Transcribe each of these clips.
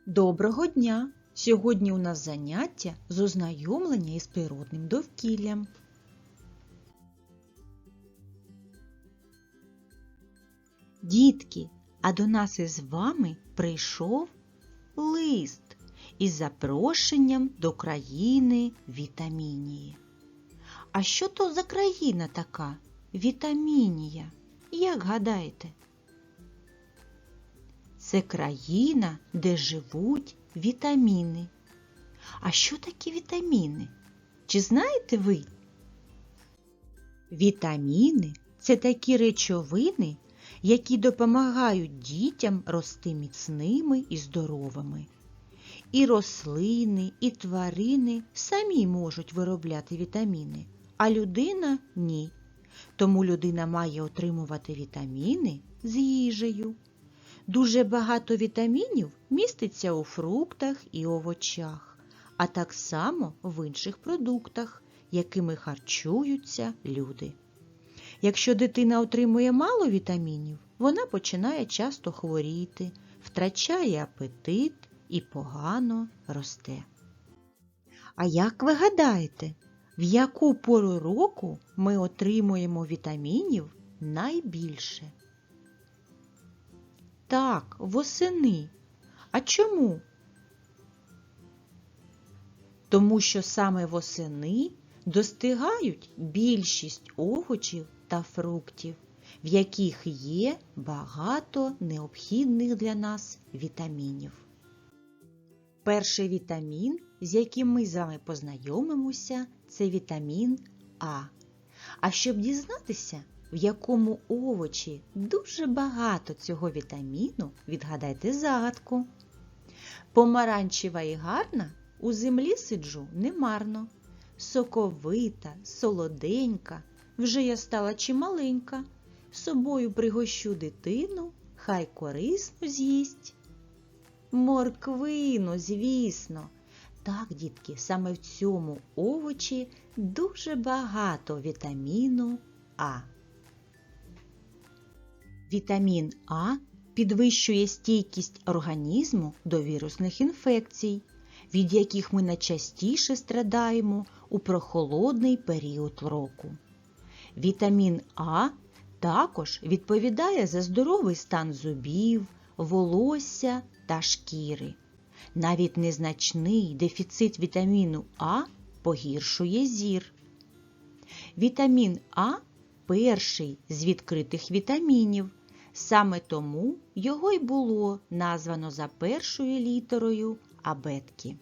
Доброго дня! Сьогодні у нас заняття з ознайомлення із природним довкіллям. Дітки, а до нас із вами прийшов лист із запрошенням до країни Вітамінії. А що то за країна така Вітамінія? Як гадаєте? Це країна, де живуть вітаміни. А що такі вітаміни? Чи знаєте ви? Вітаміни – це такі речовини, які допомагають дітям рости міцними і здоровими. І рослини, і тварини самі можуть виробляти вітаміни, а людина – ні. Тому людина має отримувати вітаміни з їжею. Дуже багато вітамінів міститься у фруктах і овочах, а так само в інших продуктах, якими харчуються люди. Якщо дитина отримує мало вітамінів, вона починає часто хворіти, втрачає апетит і погано росте. А як ви гадаєте, в яку пору року ми отримуємо вітамінів найбільше? Так, восени. А чому? Тому що саме восени достигають більшість овочів та фруктів, в яких є багато необхідних для нас вітамінів. Перший вітамін, з яким ми з вами познайомимося, це вітамін А. А щоб дізнатися, в якому овочі дуже багато цього вітаміну, відгадайте загадку. Помаранчева і гарна, у землі сиджу немарно. Соковита, солоденька, вже я стала чималенька. Собою пригощу дитину, хай корисно з'їсть. Морквину, звісно. Так, дітки, саме в цьому овочі дуже багато вітаміну А. Вітамін А підвищує стійкість організму до вірусних інфекцій, від яких ми найчастіше страдаємо у прохолодний період року. Вітамін А також відповідає за здоровий стан зубів, волосся та шкіри. Навіть незначний дефіцит вітаміну А погіршує зір. Вітамін А – перший з відкритих вітамінів, саме тому його й було названо за першою літерою абетки.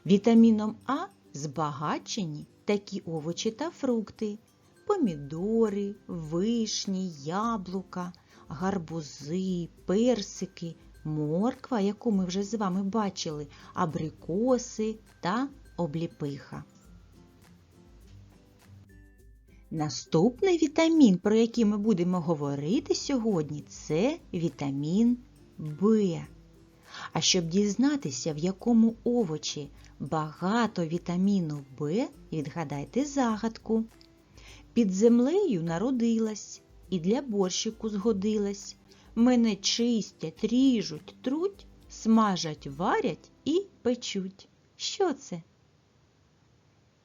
Вітаміном А збагачені такі овочі та фрукти – помідори, вишні, яблука, гарбузи, персики, морква, яку ми вже з вами бачили, абрикоси та обліпиха. Наступний вітамін, про який ми будемо говорити сьогодні, це вітамін В. А щоб дізнатися, в якому овочі багато вітаміну В, відгадайте загадку. Під землею народилась і для борщику згодилась. Мене чистять, ріжуть, труть, смажать, варять і печуть. Що це?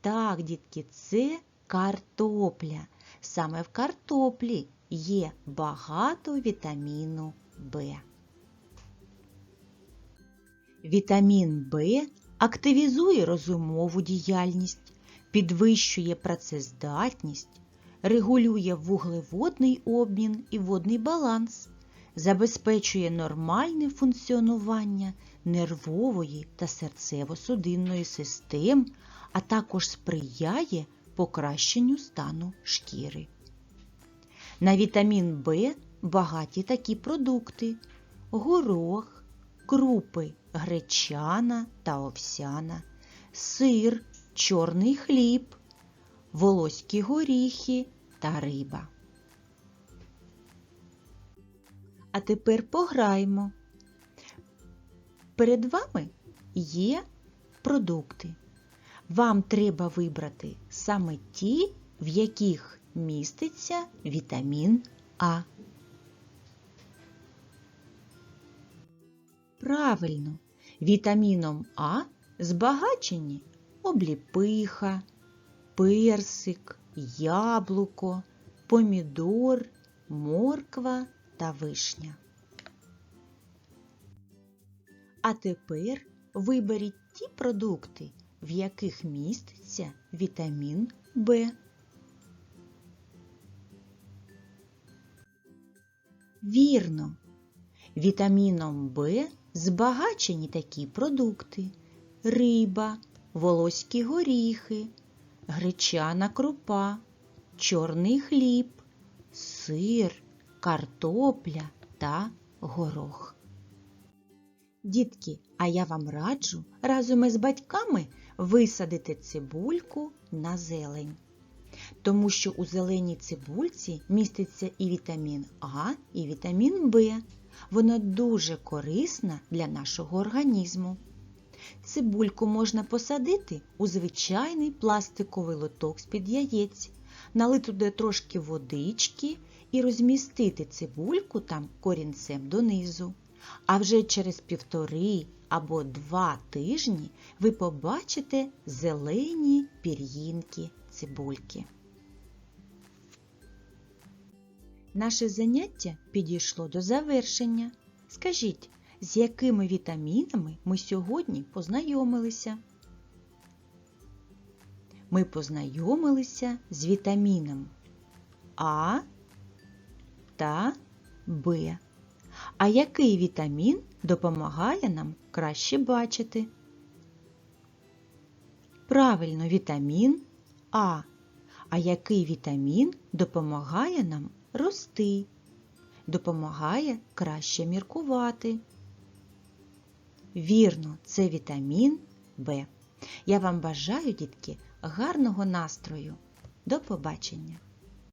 Так, дітки, це картопля. Саме в картоплі є багато вітаміну В. Вітамін В активізує розумову діяльність, підвищує працездатність, регулює вуглеводний обмін і водний баланс, забезпечує нормальне функціонування нервової та серцево-судинної систем, а також сприяє покращенню стану шкіри. На вітамін В багаті такі продукти – горох, крупи гречана та овсяна, сир, чорний хліб, волоські горіхи та риба. А тепер пограємо. Перед вами є продукти. Вам треба вибрати саме ті, в яких міститься вітамін А. Правильно, вітаміном А збагачені обліпиха, персик, яблуко, помідор, морква та вишня. А тепер виберіть ті продукти, в яких міститься вітамін В. Вірно! Вітаміном В збагачені такі продукти: риба, волоські горіхи, гречана крупа, чорний хліб, сир, картопля та горох. Дітки, а я вам раджу разом із батьками висадити цибульку на зелень. Тому що у зеленій цибульці міститься і вітамін А, і вітамін В. Вона дуже корисна для нашого організму. Цибульку можна посадити у звичайний пластиковий лоток з-під яєць, налити туди трошки водички і розмістити цибульку там корінцем донизу. А вже через 1,5 або 2 тижні ви побачите зелені пір'їнки цибульки. Наше заняття підійшло до завершення. Скажіть, з якими вітамінами ми сьогодні познайомилися? Ми познайомилися з вітаміном А та Б. А який вітамін допомагає нам краще бачити? Правильно, вітамін А. А який вітамін допомагає нам рости? Допомагає краще міркувати? Вірно, це вітамін В. Я вам бажаю, дітки, гарного настрою. До побачення!